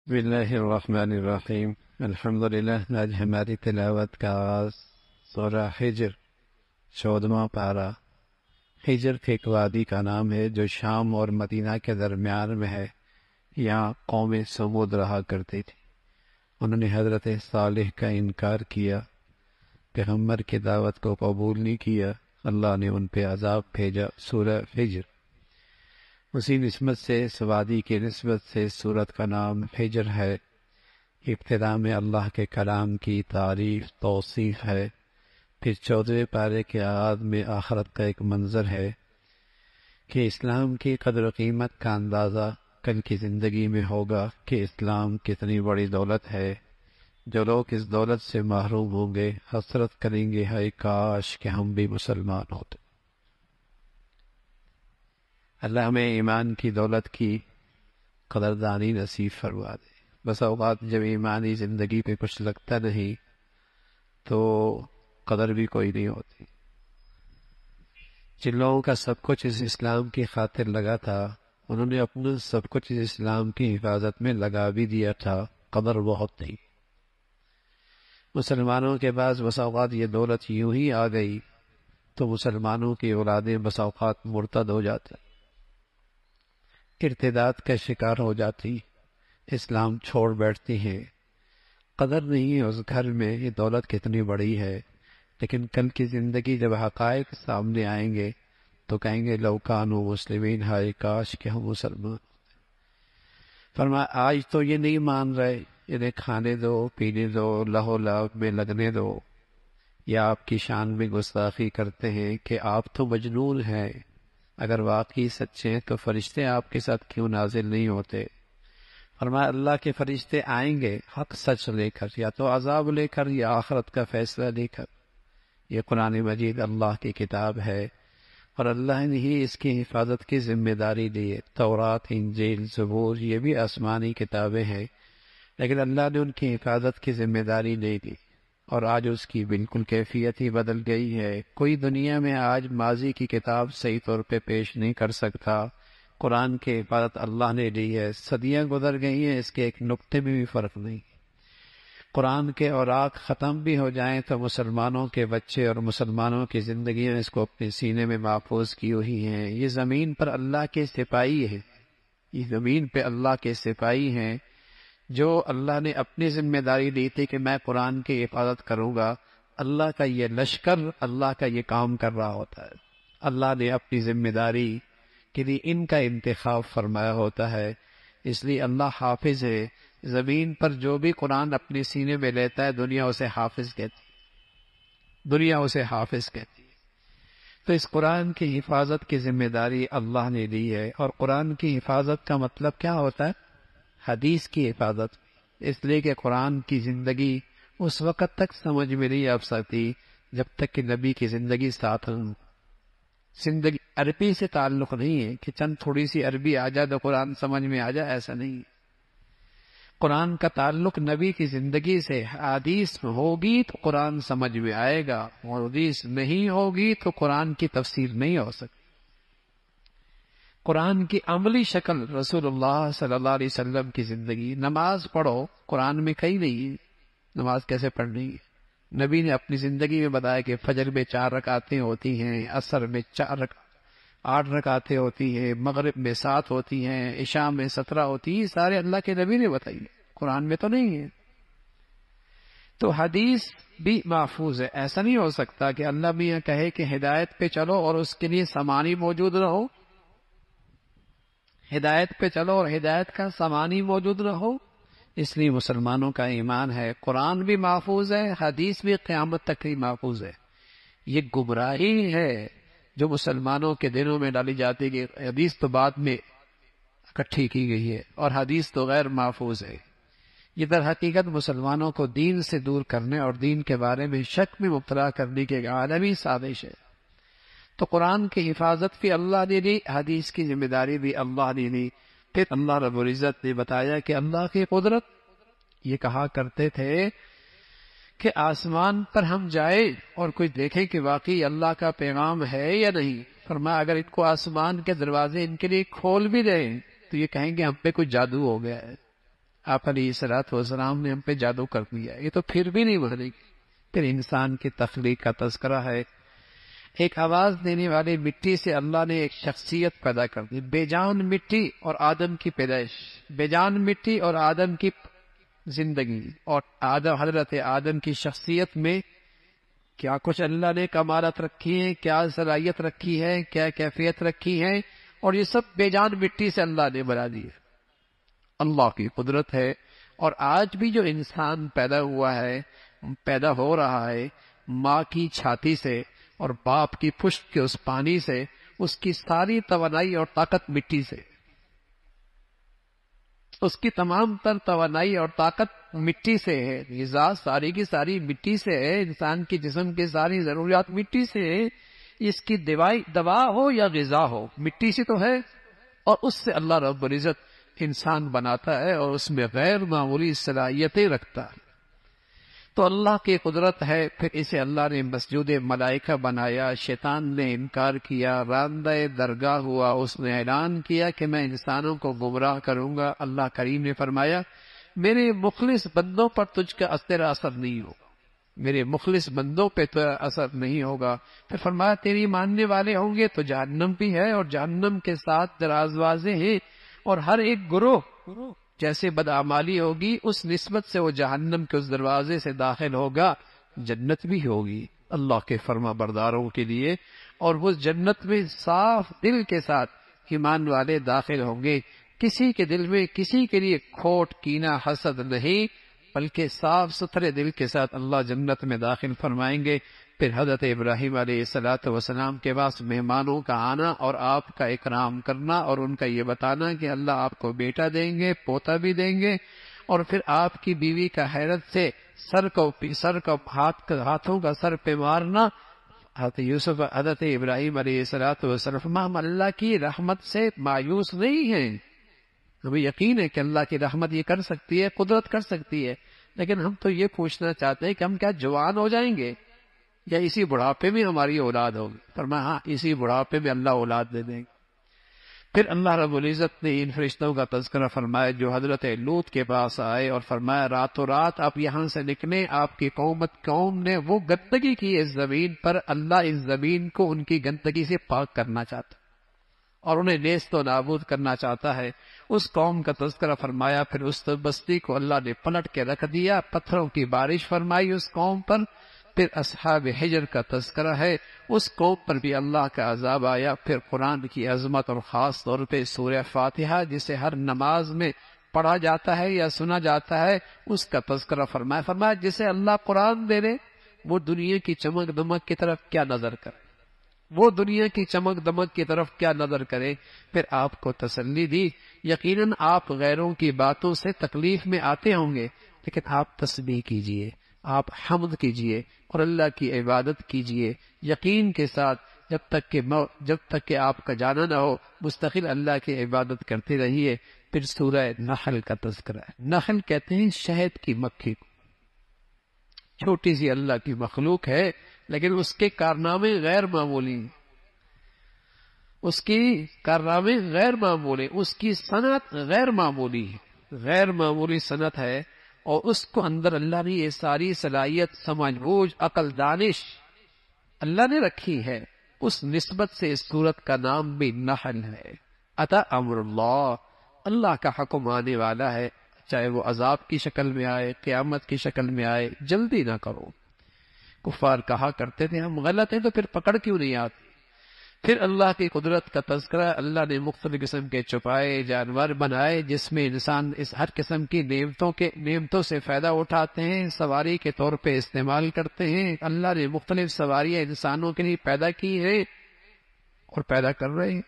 بسم اللہ الرحمن الرحیم۔ الحمدللہ۔ آج ہماری تلاوت کا آغاز سورہ حجر 14واں پارہ۔ حجر ایک وادی کا نام ہے جو شام اور مدینہ کے درمیان میں ہے۔ یہاں قوم سمود رہا کرتی تھی۔ انہوں نے حضرت صالح کا انکار کیا، پیغمبر کی دعوت کو قبول نہیں کیا، اللہ نے ان پہ عذاب بھیجا۔ سورہ حجر اسی نسبت سے، اس وادی کی نسبت سے سورت کا نام حجر ہے۔ ابتدا میں اللہ کے کلام کی تعریف توصیف ہے، پھر 14ویں پارے کے آغاز میں آخرت کا ایک منظر ہے کہ اسلام کی قدر و قیمت کا اندازہ کل کی زندگی میں ہوگا کہ اسلام کتنی بڑی دولت ہے۔ جو لوگ اس دولت سے محروم ہوں گے حسرت کریں گے، ہائے کاش کہ ہم بھی مسلمان ہوتے۔ اللہ ہمیں ایمان کی دولت کی قدردانی نصیب فرما دے۔ بس اوقات جب ایمانی زندگی پہ کچھ لگتا نہیں تو قدر بھی کوئی نہیں ہوتی۔ جن لوگوں کا سب کچھ اس اسلام کی خاطر لگا تھا، انہوں نے اپنا سب کچھ اس اسلام کی حفاظت میں لگا بھی دیا تھا، قدر بہت تھی۔ مسلمانوں کے پاس بس اوقات یہ دولت یوں ہی آ گئی تو مسلمانوں کی اولادیں بس اوقات مرتد ہو جاتے، ارتداد کا شکار ہو جاتی، اسلام چھوڑ بیٹھتی ہیں۔ قدر نہیں اس گھر میں یہ دولت کتنی بڑی ہے، لیکن کل کی زندگی جب حقائق سامنے آئیں گے تو کہیں گے لو کانوا مسلمین، ہائے کاش کہ ہم مسلمان۔ فرمایا آج تو یہ نہیں مان رہے، انہیں کھانے دو، پینے دو، لہو لعب میں لگنے دو، یا آپ کی شان میں گستاخی کرتے ہیں کہ آپ تو مجنون ہیں۔ اگر واقعی سچے ہیں تو فرشتے آپ کے ساتھ کیوں نازل نہیں ہوتے؟ فرمایا اللہ کے فرشتے آئیں گے حق سچ لے کر، یا تو عذاب لے کر یا آخرت کا فیصلہ لے کر۔ یہ قرآن مجید اللہ کی کتاب ہے اور اللہ نے ہی اس کی حفاظت کی ذمہ داری دی ہے۔ تورات، انجیل، زبور یہ بھی آسمانی کتابیں ہیں، لیکن اللہ نے ان کی حفاظت کی ذمہ داری نہیں دی، اور آج اس کی بالکل کیفیت ہی بدل گئی ہے۔ کوئی دنیا میں آج ماضی کی کتاب صحیح طور پہ پیش نہیں کر سکتا۔ قرآن کی حفاظت اللہ نے دی ہے، صدیاں گزر گئی ہیں، اس کے ایک نقطے میں بھی فرق نہیں۔ قرآن کے اوراق ختم بھی ہو جائیں تو مسلمانوں کے بچے اور مسلمانوں کی زندگیاں اس کو اپنے سینے میں محفوظ کی ہوئی ہیں۔ یہ زمین پر اللہ کے سپاہی ہے، یہ زمین پہ اللہ کے سپاہی ہیں جو اللہ نے اپنی ذمہ داری دی تھی کہ میں قرآن کی حفاظت کروں گا۔ اللہ کا یہ لشکر اللہ کا یہ کام کر رہا ہوتا ہے۔ اللہ نے اپنی ذمہ داری کے لیے ان کا انتخاب فرمایا ہوتا ہے، اس لیے اللہ حافظ ہے۔ زمین پر جو بھی قرآن اپنے سینے میں لیتا ہے دنیا اسے حافظ کہتی ہے، دنیا اسے حافظ کہتی ہے۔ تو اس قرآن کی حفاظت کی ذمہ داری اللہ نے دی ہے، اور قرآن کی حفاظت کا مطلب کیا ہوتا ہے؟ حدیث کی حفاظت، اس لیے کہ قرآن کی زندگی اس وقت تک سمجھ میں نہیں آ سکتی جب تک کہ نبی کی زندگی ساتھ ہوں۔ زندگی عربی سے تعلق نہیں ہے کہ چند تھوڑی سی عربی آ جائے تو قرآن سمجھ میں آ جائے، ایسا نہیں ہے۔ قرآن کا تعلق نبی کی زندگی سے، حدیث ہوگی تو قرآن سمجھ میں آئے گا، اور حدیث نہیں ہوگی تو قرآن کی تفسیر نہیں ہو سکتی۔ قرآن کی عملی شکل رسول اللہ صلی اللہ علیہ وسلم کی زندگی۔ نماز پڑھو، قرآن میں کہیں نہیں ہے نماز کیسے پڑھنی ہے۔ نبی نے اپنی زندگی میں بتایا کہ فجر میں 4 رکعتیں ہوتی ہیں، عصر میں 8 رکعتیں ہوتی ہیں، مغرب میں 7 ہوتی ہیں، عشاء میں 17 ہوتی ہیں۔ سارے اللہ کے نبی نے بتائی، قرآن میں تو نہیں ہے۔ تو حدیث بھی محفوظ ہے۔ ایسا نہیں ہو سکتا کہ اللہ میاں کہے کہ ہدایت پہ چلو اور اس کے لیے سامانی موجود رہو، ہدایت پہ چلو اور ہدایت کا سامانی موجود رہو۔ اس لیے مسلمانوں کا ایمان ہے قرآن بھی محفوظ ہے، حدیث بھی قیامت تک ہی محفوظ ہے۔ یہ گمراہی ہے جو مسلمانوں کے دلوں میں ڈالی جاتی ہے کہ حدیث تو بعد میں اکٹھی کی گئی ہے اور حدیث تو غیر محفوظ ہے۔ یہ در حقیقت مسلمانوں کو دین سے دور کرنے اور دین کے بارے میں شک میں مبتلا کرنے کی ایک عالمی سازش ہے۔ تو قرآن کی حفاظت بھی اللہ نے دی، حدیث کی ذمہ داری بھی اللہ نے دی۔ پھر اللہ رب العزت نے بتایا کہ اللہ کی قدرت، یہ کہا کرتے تھے کہ آسمان پر ہم جائیں اور کوئی دیکھے کہ واقعی اللہ کا پیغام ہے یا نہیں۔ فرمایا اگر ان کو آسمان کے دروازے ان کے لیے کھول بھی دیں تو یہ کہیں گے ہم پہ کوئی جادو ہو گیا ہے، آپ علیہ الصلوۃ والسلام نے ہم پہ جادو کر دیا، یہ تو پھر بھی نہیں مانے گی۔ پھر انسان کی تخلیق کا تذکرہ ہے، ایک آواز دینے والے مٹی سے اللہ نے ایک شخصیت پیدا کر دی، بے جان مٹی اور آدم کی پیدائش، بے جان مٹی اور آدم کی زندگی، اور حضرت آدم کی شخصیت میں کیا کچھ اللہ نے کمالات رکھی ہیں، کیا صلاحیت رکھی ہے، کیا کیفیت رکھی ہے، اور یہ سب بے جان مٹی سے اللہ نے بنا دی ہے۔ اللہ کی قدرت ہے۔ اور آج بھی جو انسان پیدا ہوا ہے، پیدا ہو رہا ہے ماں کی چھاتی سے اور باپ کی پشت کے اس پانی سے، اس کی ساری توانائی اور طاقت مٹی سے، اس کی تمام تر توانائی اور طاقت مٹی سے ہے، غذا ساری کی ساری مٹی سے ہے، انسان کے جسم کی ساری ضروریات مٹی سے ہے، اس کی دوا ہو یا غذا ہو مٹی سے تو ہے، اور اس سے اللہ رب العزت انسان بناتا ہے اور اس میں غیر معمولی صلاحیتیں رکھتا ہے۔ تو اللہ کی قدرت ہے۔ پھر اسے اللہ نے مسجود ملائکہ بنایا، شیطان نے انکار کیا، راندہ درگاہ ہوا، اس نے اعلان کیا کہ میں انسانوں کو گمراہ کروں گا۔ اللہ کریم نے فرمایا میرے مخلص بندوں پر تجھ کا تیرا اثر نہیں ہوگا، میرے مخلص بندوں پہ تو اثر نہیں ہوگا۔ پھر فرمایا تیری ماننے والے ہوں گے تو جہنم بھی ہے، اور جہنم کے ساتھ دروازے ہیں، اور ہر ایک گروہ جیسے بدعمالی ہوگی اس نسبت سے وہ جہنم کے اس دروازے سے داخل ہوگا، جنت بھی ہوگی اللہ کے فرما برداروں کے لیے، اور وہ جنت میں صاف دل کے ساتھ ایمان والے داخل ہوں گے، کسی کے دل میں کسی کے لیے کھوٹ کینہ حسد نہیں، بلکہ صاف ستھرے دل کے ساتھ اللہ جنت میں داخل فرمائیں گے۔ پھر حضرت ابراہیم علیہ السلام کے پاس مہمانوں کا آنا اور آپ کا اکرام کرنا، اور ان کا یہ بتانا کہ اللہ آپ کو بیٹا دیں گے، پوتا بھی دیں گے، اور پھر آپ کی بیوی کا حیرت سے ہاتھوں کا سر پہ مارنا۔ حضرت ابراہیم علیہ السلام ہم اللہ کی رحمت سے مایوس نہیں ہیں، ہمیں یقین ہے کہ اللہ کی رحمت یہ کر سکتی ہے، قدرت کر سکتی ہے، لیکن ہم تو یہ پوچھنا چاہتے ہیں کہ ہم کیا جوان ہو جائیں گے یا اسی بڑھاپے میں ہماری اولاد ہوگی؟ فرمایا ہاں اسی بڑھاپے میں اللہ اولاد دے دیں گے۔ پھر اللہ رب العزت نے ان فرشتوں کا تذکرہ فرمایا جو حضرت لوط کے پاس آئے اور فرمایا راتوں رات آپ یہاں سے نکلیں، آپ کی قوم نے وہ گندگی کی اس زمین پر، اللہ اس زمین کو ان کی گندگی سے پاک کرنا چاہتا اور انہیں نیست و نابود کرنا چاہتا ہے۔ اس قوم کا تذکرہ فرمایا، پھر اس بستی کو اللہ نے پلٹ کے رکھ دیا، پتھروں کی بارش فرمائی اس قوم پر۔ پھر اصحاب حجر کا تذکرہ ہے، اس قوم پر بھی اللہ کا عذاب آیا۔ پھر قرآن کی عظمت اور خاص طور پہ سورہ فاتحہ جسے ہر نماز میں پڑھا جاتا ہے یا سنا جاتا ہے، اس کا تذکرہ فرمایا جسے اللہ قرآن دے دے وہ دنیا کی چمک دمک کی طرف کیا نظر کرے، وہ دنیا کی چمک دمک کی طرف کیا نظر کرے۔ پھر آپ کو تسلی دی یقیناً آپ غیروں کی باتوں سے تکلیف میں آتے ہوں گے، لیکن آپ تسبیح کیجئے، آپ حمد کیجئے اور اللہ کی عبادت کیجئے یقین کے ساتھ، جب تک کہ آپ کا جانا نہ ہو مستقل اللہ کی عبادت کرتے رہیے۔ پھر سورہ نحل کا تذکرہ ہے۔ نحل کہتے ہیں شہد کی مکھی کو، چھوٹی سی اللہ کی مخلوق ہے لیکن اس کے کارنامے غیر معمولی ہیں، اس کی کارنامے غیر معمولی، اس کی صنعت غیر معمولی ہے، غیر معمولی صنعت ہے، اور اس کو اندر اللہ نے یہ ساری صلاحیت، سمجھ بوجھ، عقل، دانش اللہ نے رکھی ہے۔ اس نسبت سے اس سورت کا نام بھی نحل ہے۔ اتا امر اللہ، اللہ کا حکم آنے والا ہے، چاہے وہ عذاب کی شکل میں آئے، قیامت کی شکل میں آئے، جلدی نہ کرو۔ کفار کہا کرتے تھے ہم غلط ہیں تو پھر پکڑ کیوں نہیں آتی؟ پھر اللہ کی قدرت کا تذکرہ، اللہ نے مختلف قسم کے چھپائے جانور بنائے جس میں انسان اس ہر قسم کی نعمتوں سے فائدہ اٹھاتے ہیں، سواری کے طور پہ استعمال کرتے ہیں۔ اللہ نے مختلف سواریاں انسانوں کے لیے پیدا کی ہیں اور پیدا کر رہے ہیں۔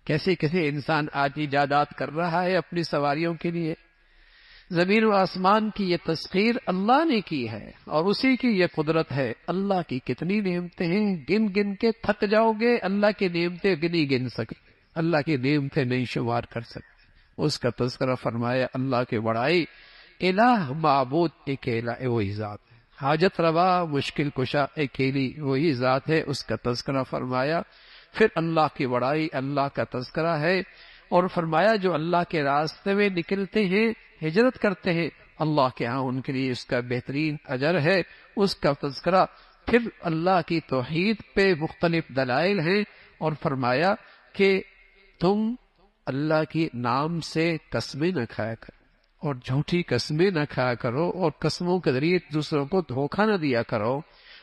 کیسے انسان آج ایجادات کر رہا ہے اپنی سواریوں کے لیے۔ زمین و آسمان کی یہ تسخیر اللہ نے کی ہے اور اسی کی یہ قدرت ہے۔ اللہ کی کتنی نعمتیں ہیں، گن گن کے تھک جاؤ گے، اللہ کی نعمتیں گن سکتے، اللہ کی نعمتیں نہیں شمار کر سکتے۔ اس کا تذکرہ فرمایا اللہ کی بڑائی، الہ معبود اکیلا وہی ذات ہے، حاجت روا مشکل کشا اکیلی وہی ذات ہے، اس کا تذکرہ فرمایا۔ پھر اللہ کی بڑائی، اللہ کا تذکرہ ہے، اور فرمایا جو اللہ کے راستے میں نکلتے ہیں، ہجرت کرتے ہیں، اللہ کے ہاں ان کے لیے اس کا بہترین اجر ہے، اس کا تذکرہ۔ پھر اللہ کی توحید پہ مختلف دلائل ہیں، اور فرمایا کہ تم اللہ کے نام سے قسمیں نہ کھایا کرو اور جھوٹی قسمیں نہ کھایا کرو، اور قسموں کے ذریعے دوسروں کو دھوکہ نہ دیا کرو،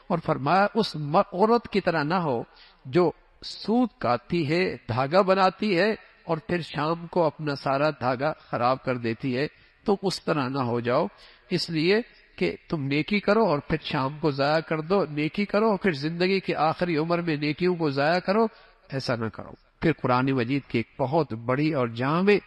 اور فرمایا اس عورت کی طرح نہ ہو جو سود کاٹتی ہے، دھاگا بناتی ہے، اور پھر شام کو اپنا سارا دھاگا خراب کر دیتی ہے، تم اس طرح نہ ہو جاؤ، اس لیے کہ تم نیکی کرو اور پھر شام کو ضائع کر دو، نیکی کرو اور پھر زندگی کی آخری عمر میں نیکیوں کو ضائع کرو، ایسا نہ کرو۔ پھر قرآن مجید کی ایک بہت بڑی اور جامع،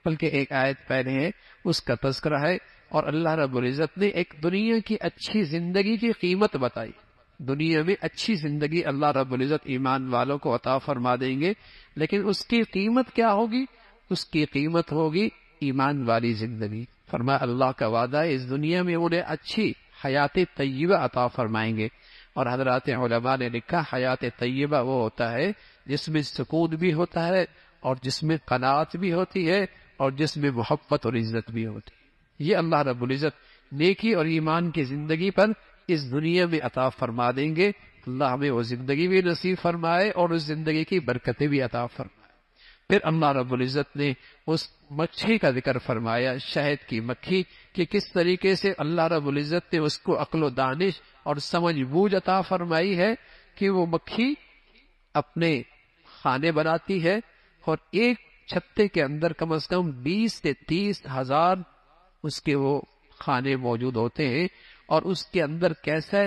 بلکہ ایک آیت پہلے ہے، اس کا تذکرہ ہے، اور اللہ رب العزت نے ایک دنیا کی اچھی زندگی کی قیمت بتائی۔ دنیا میں اچھی زندگی اللہ رب العزت ایمان والوں کو عطا فرما دیں گے، لیکن اس کی قیمت کیا ہوگی؟ اس کی قیمت ہوگی ایمان والی زندگی۔ فرمایا اللہ کا وعدہ ہے اس دنیا میں انہیں اچھی حیات طیبہ عطا فرمائیں گے، اور حضرات علماء نے لکھا حیات طیبہ وہ ہوتا ہے جس میں سکون بھی ہوتا ہے، اور جس میں قناعت بھی ہوتی ہے، اور جس میں محبت اور عزت بھی ہوتی ہے۔ یہ اللہ رب العزت نیکی اور ایمان کی زندگی پر اس دنیا میں عطا فرما دیں گے۔ اللہ ہمیں وہ زندگی بھی نصیب فرمائے اور اس زندگی کی برکتیں بھی عطا فرمائے۔ پھر اللہ رب العزت نے اس مکھی کا ذکر فرمایا، شہد کی مکھی، کہ کس طریقے سے اللہ رب العزت نے اس کو عقل و دانش اور سمجھ بوجھ عطا فرمائی ہے کہ وہ مکھی اپنے کھانے بناتی ہے، اور ایک چھتے کے اندر کم از کم 20 سے 30 ہزار اس کے وہ کھانے موجود ہوتے ہیں، اور اس کے اندر کیسا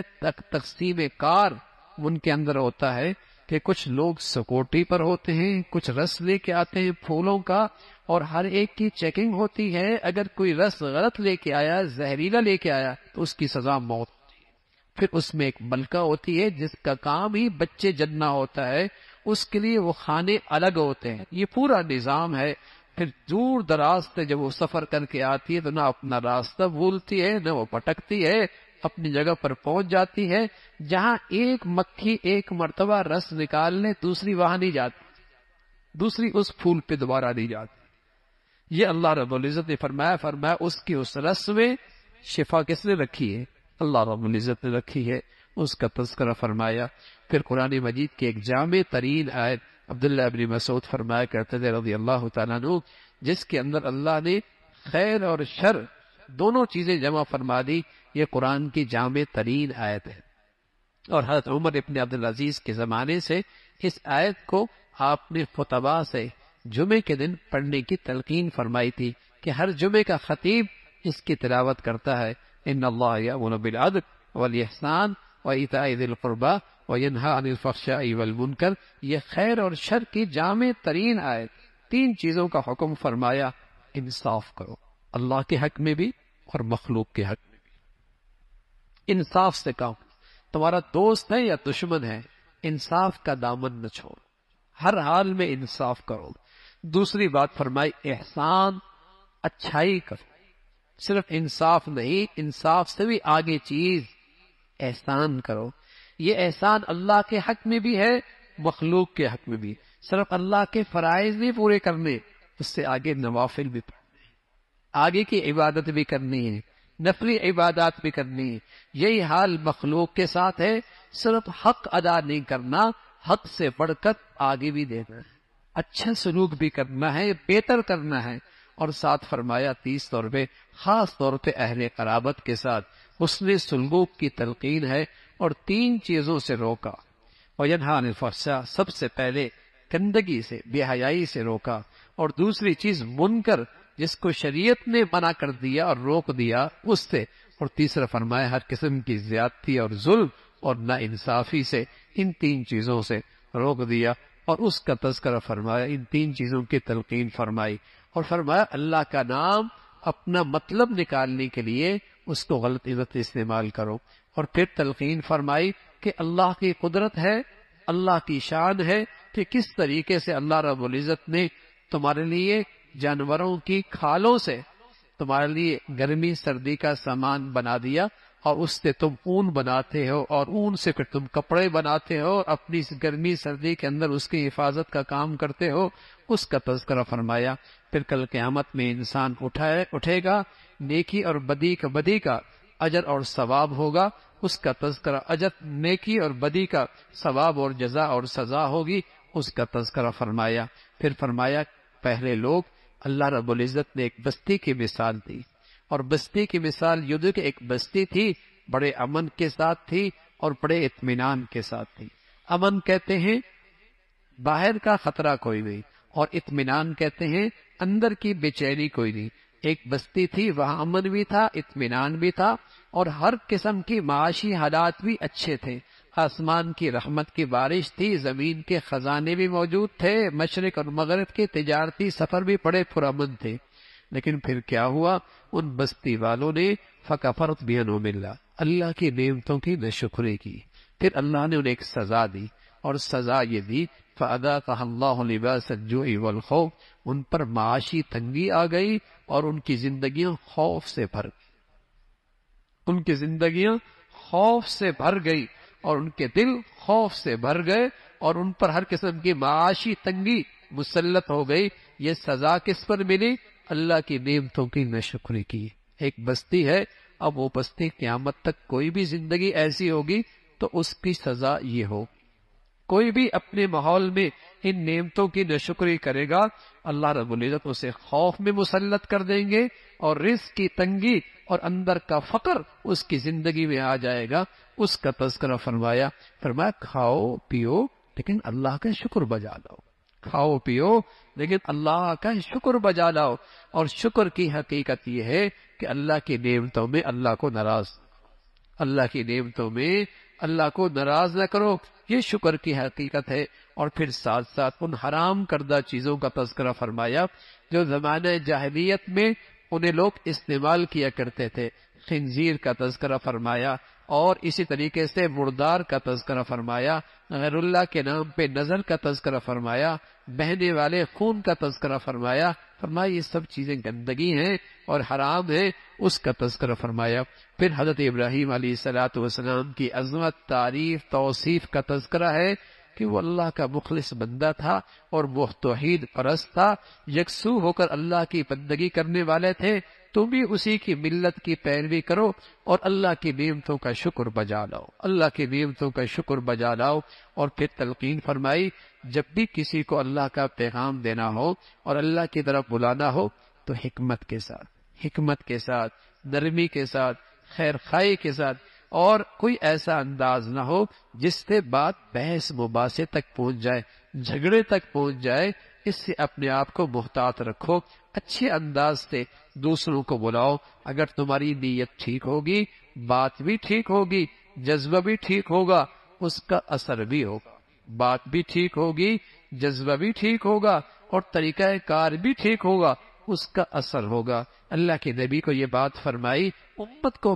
تقسیم کار ان کے اندر ہوتا ہے کہ کچھ لوگ سکوٹی پر ہوتے ہیں، کچھ رس لے کے آتے ہیں پھولوں کا، اور ہر ایک کی چیکنگ ہوتی ہے، اگر کوئی رس غلط لے کے آیا، زہریلا لے کے آیا تو اس کی سزا موت ہوتی ہے۔ پھر اس میں ایک ملکہ ہوتی ہے جس کا کام ہی بچے جننا ہوتا ہے، اس کے لیے وہ کھانے الگ ہوتے ہیں۔ یہ پورا نظام ہے۔ پھر دور دراز سے جب وہ سفر کر کے آتی ہے تو نہ اپنا راستہ بھولتی ہے، نہ وہ پٹکتی ہے، اپنی جگہ پر پہنچ جاتی ہے۔ جہاں ایک مکھی ایک مرتبہ رس نکال لے، دوسری وہاں نہیں جاتی، دوسری اس پھول پہ دوبارہ نہیں جاتی۔ یہ اللہ رب العزت نے فرمایا اس کی اس رس میں شفا کس نے رکھی ہے؟ اللہ رب العزت نے رکھی ہے، اس کا تذکرہ فرمایا۔ پھر قرآن مجید کی ایک جامع ترین آیت عبداللہ ابن مسعود فرمایا کرتے تھے رضی اللہ تعالیٰ عنہ، جس کے اندر اللہ نے خیر اور شر دونوں چیزیں جمع فرما دی۔ یہ قرآن کی جامع ترین آیت ہے، اور حضرت عمر ابن عبدالعزیز کے زمانے سے اس آیت کو آپ نے خطباء سے جمعے کے دن پڑھنے کی تلقین فرمائی تھی کہ ہر جمعے کا خطیب اس کی تلاوت کرتا ہے۔ ان اللہ یأمر بالعدل والاحسان وایتاء ذی القربى وینہی عن الفحشاء والمنکر۔ یہ خیر اور شر کی جامع ترین آیت، تین چیزوں کا حکم فرمایا۔ انصاف کرو، اللہ کے حق میں بھی اور مخلوق کے حق میں بھی۔ انصاف سے کام، تمہارا دوست ہے یا دشمن ہے، انصاف کا دامن نہ چھوڑو، ہر حال میں انصاف کرو۔ دوسری بات فرمائی احسان، اچھائی کرو۔ صرف انصاف نہیں، انصاف سے بھی آگے چیز احسان کرو۔ یہ احسان اللہ کے حق میں بھی ہے، مخلوق کے حق میں بھی۔ صرف اللہ کے فرائض نہیں پورے کرنے، اس سے آگے نوافل بھی پڑھنے، آگے کی عبادت بھی کرنی ہے، نفلی عبادات بھی کرنی ہے۔ یہی حال مخلوق کے ساتھ ہے، صرف حق ادا نہیں کرنا، حق سے بڑھ کر آگے بھی دینا ہے، اچھا سلوک بھی کرنا ہے، بہتر کرنا ہے۔ اور ساتھ فرمایا 30 طور پہ، خاص طور پہ اہل قرابت کے ساتھ حسن سلوک کی تلقین ہے، اور تین چیزوں سے روکا۔ وینہی عن الفحشاء، سب سے پہلے گندگی سے، بے حیائی سے روکا، اور دوسری چیز منکر جس کو شریعت نے منع کر دیا اور روک دیا اس سے، اور تیسرا فرمایا ہر قسم کی زیادتی اور ظلم اور نا انصافی سے، ان تین چیزوں سے روک دیا، اور اس کا تذکرہ فرمایا، ان تین چیزوں کی تلقین فرمائی، اور فرمایا اللہ کا نام اپنا مطلب نکالنے کے لیے اس کو غلط عزت استعمال کرو، اور پھر تلقین فرمائی کہ اللہ کی قدرت ہے، اللہ کی شان ہے کہ کس طریقے سے اللہ رب العزت نے تمہارے لیے جانوروں کی کھالوں سے تمہارے لیے گرمی سردی کا سامان بنا دیا، اور اس سے تم اون بناتے ہو اور اون سے پھر تم کپڑے بناتے ہو اور اپنی گرمی سردی کے اندر اس کی حفاظت کا کام کرتے ہو، اس کا تذکرہ فرمایا۔ پھر کل قیامت میں انسان اٹھے گا، نیکی اور بدی کا اجر اور ثواب ہوگا، اس کا تذکرہ، اجر نیکی اور بدی کا ثواب اور جزا اور سزا ہوگی، اس کا تذکرہ فرمایا۔ پھر فرمایا پہلے لوگ، اللہ رب العزت نے ایک بستی کی مثال دی، اور بستی کی مثال یہ کہ ایک بستی تھی، بڑے امن کے ساتھ تھی اور بڑے اطمینان کے ساتھ تھی۔ امن کہتے ہیں باہر کا خطرہ کوئی نہیں، اور اطمینان کہتے ہیں اندر کی بے چینی کوئی نہیں۔ ایک بستی تھی، وہاں امن بھی تھا، اطمینان بھی تھا، اور ہر قسم کی معاشی حالات بھی اچھے تھے۔ آسمان کی رحمت کی بارش تھی، زمین کے خزانے بھی موجود تھے، مشرق اور مغرب کے تجارتی سفر بھی بڑے پرامن تھے۔ لیکن پھر کیا ہوا؟ ان بستی والوں نے فکفرت بانعم اللہ، اللہ کی نعمتوں کی ناشکری کی۔ پھر اللہ نے انہیں ایک سزا دی، اور سزا یہ دی فَأَذَاقَهَا اللَّهُ لِبَاسَ الجُوعِ وَالْخَوْفِ، ان پر معاشی تنگی آ گئی اور ان کی زندگیاں خوف سے بھر گئی، ان کی زندگیاں خوف سے بھر گئی اور ان کے دل خوف سے بھر گئے، اور ان پر ہر قسم کی معاشی تنگی مسلط ہو گئی۔ یہ سزا کس پر ملی؟ اللہ کی نعمتوں کی ناشکری کی۔ ایک بستی ہے، اب وہ بستی قیامت تک کوئی بھی زندگی ایسی ہوگی تو اس کی سزا یہ ہو۔ کوئی بھی اپنے ماحول میں ان نعمتوں کی ناشکری کرے گا، اللہ رب العزت اسے خوف میں مسلط کر دیں گے، اور رزق کی تنگی اور اندر کا فقر اس کی زندگی میں آ جائے گا۔ اس کا تذکرہ فرمایا کھاؤ پیو لیکن اللہ کا شکر بجا لاؤ، کھاؤ پیو لیکن اللہ کا شکر بجا لاؤ۔ اور شکر کی حقیقت یہ ہے کہ اللہ کی نعمتوں میں اللہ کو ناراض، اللہ کی نعمتوں میں اللہ کو ناراض نہ کرو، یہ شکر کی حقیقت ہے۔ اور پھر ساتھ ساتھ ان حرام کردہ چیزوں کا تذکرہ فرمایا جو زمانہ جاہلیت میں انہیں لوگ استعمال کیا کرتے تھے۔ خنزیر کا تذکرہ فرمایا، اور اسی طریقے سے مردار کا تذکرہ فرمایا، غیر اللہ کے نام پہ نظر کا تذکرہ فرمایا، بہنے والے خون کا تذکرہ فرمایا۔ یہ سب چیزیں گندگی ہیں اور حرام ہیں، اس کا تذکرہ فرمایا۔ پھر حضرت ابراہیم علیہ السلام کی عظمت، تعریف، توصیف کا تذکرہ ہے کہ وہ اللہ کا مخلص بندہ تھا اور وہ توحید پرست تھا، یکسو ہو کر اللہ کی بندگی کرنے والے تھے۔ تم بھی اسی کی ملت کی پیروی کرو اور اللہ کی نعمتوں کا شکر بجا لاؤ، اللہ کی نعمتوں کا شکر بجا لاؤ۔ اور پھر تلقین فرمائی جب بھی کسی کو اللہ کا پیغام دینا ہو اور اللہ کی طرف بلانا ہو تو حکمت کے ساتھ، نرمی کے ساتھ، خیر خواہی کے ساتھ، اور کوئی ایسا انداز نہ ہو جس سے بات بحث مباحثے تک پہنچ جائے، جھگڑے تک پہنچ جائے۔ اس سے اپنے آپ کو محتاط رکھو، اچھے انداز سے دوسروں کو بلاؤ۔ اگر تمہاری نیت ٹھیک ہوگی، بات بھی ٹھیک ہوگی، جذبہ بھی ٹھیک ہوگا، اس کا اثر بھی ہوگا۔ بات بھی ٹھیک ہوگی، جذبہ بھی ٹھیک ہوگا، اور طریقہ کار بھی ٹھیک ہوگا، اس کا اثر ہوگا۔ اللہ کے نبی کو یہ بات فرمائی، امت کو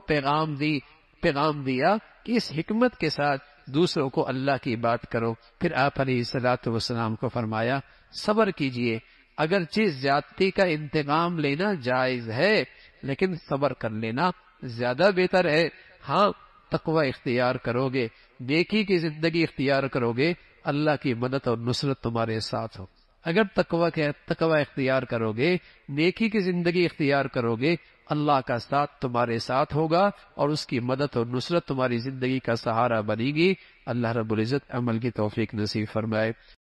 پیغام دیا کہ اس حکمت کے ساتھ دوسروں کو اللہ کی بات کرو۔ پھر آپ علیہ السلام کو فرمایا صبر کیجئے، اگرچہ زیادتی کا انتقام لینا جائز ہے لیکن صبر کر لینا زیادہ بہتر ہے۔ ہاں، تقوی اختیار کرو گے، نیکی کی زندگی اختیار کرو گے، اللہ کی مدد اور نصرت تمہارے ساتھ ہو۔ اگر تقوی اختیار کرو گے، نیکی کی زندگی اختیار کرو گے، اللہ کا ساتھ تمہارے ساتھ ہوگا اور اس کی مدد اور نصرت تمہاری زندگی کا سہارا بنے گی۔ اللہ رب العزت عمل کی توفیق نصیب فرمائے۔